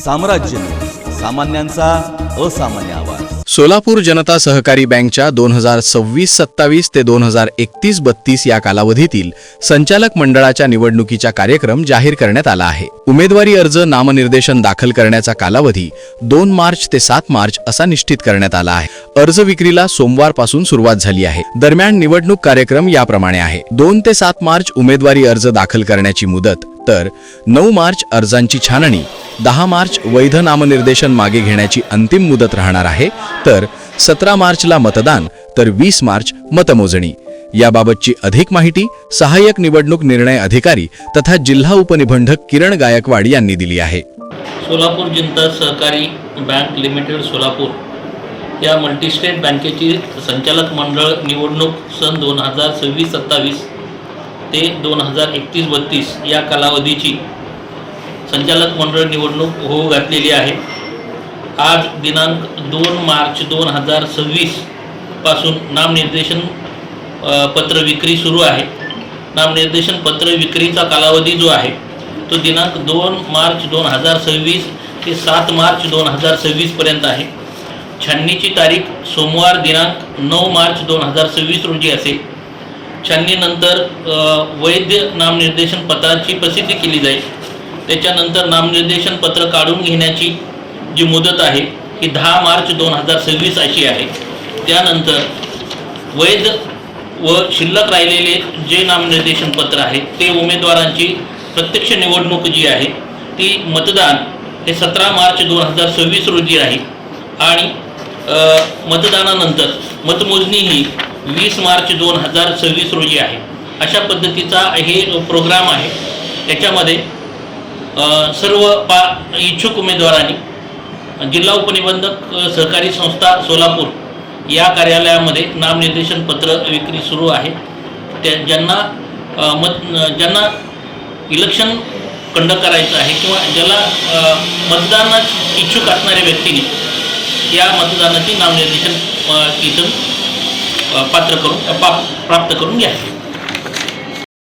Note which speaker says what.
Speaker 1: साम्राज्य, सामान्यांचा असामान्य आवाज।
Speaker 2: सोलापूर जनता सहकारी बँकच्या 2026-27 ते 2031-32 या कालावधीतील संचालक मंडळाच्या निवडणुकीचा कार्यक्रम जाहीर करण्यात आला आहे। उमेदवारी अर्ज नामनिर्देशन दाखल करण्याचा कालावधी 2 मार्च ते 7 मार्च असा निश्चित करण्यात आला आहे। अर्ज विक्रीला सोमवारपासून सुरुवात झाली आहे। दरम्यान निवडणूक कार्यक्रम याप्रमाणे आहे। 2 ते 7 मार्च उमेदवारी अर्ज दाखल करण्याची मुदत, तर 9 मार्च अर्जांची छाननी, 10 मार्च वैध नामनिर्देशन मागे घेण्याची अंतिम मुदत राहणार आहे, तर 17 मार्चला मतदान, तर 20 मार्च मतमोजणी। याबाबतची अधिक माहिती सहाय्यक निवडणूक निर्णय अधिकारी तथा जिल्हा उपनिबंधक किरण गायकवाड यांनी दिली आहे।
Speaker 3: सोलापूर जनता सहकारी बँक लिमिटेड सोलापूर या मल्टीस्टेट बँकेची संचालक मंडळ निवडणूक सन 2026-27 ते 2031-32 या कालावधीची संचालक मंडळ निवडणूक होऊ घातलेली आहे। आज दिनांक 2 मार्च 2026 पासून नामनिर्देशन पत्र विक्री सुरू आहे। नामनिर्देशन पत्र विक्रीचा कालावधी जो आहे तो दिनांक 2 मार्च 2026 ते 7 मार्च 2026 पर्यंत आहे। छाननीची तारीख सोमवार दिनांक 9 मार्च 2026 रोजी असेल। छाननीनंतर वैध नामनिर्देशन पत्राची प्रसिद्धी केली जाईल। त्याच्यानंतर नामनिर्देशन पत्र काढून घेण्याची जी मुदत आहे ही 10 मार्च 2026 अशी आहे। त्यानंतर वैध व शिल्लक राहिलेले जे नामनिर्देशन पत्र आहे ते उमेदवारांची प्रत्यक्ष निवडणूक जी आहे ती मतदान हे 17 मार्च 2026 रोजी आहे आणि मतदानानंतर मतमोजणी ही 20 मार्च 2026 रोजी आहे। अशा पद्धतीचा हे प्रोग्राम आहे। याच्यामध्ये सर्व इच्छुक उमेदवारांनी जिल्हा उपनिबंधक सहकारी संस्था सोलापूर या कार्यालयामध्ये नामनिर्देशन पत्र विक्री सुरू आहे। ज्यांना इलेक्शन कंडक्ट करायचं आहे किंवा ज्याला मतदानात इच्छुक असणाऱ्या व्यक्तीने या मतदानाची नामनिर्देशन इथून प्राप्त करून घ्या।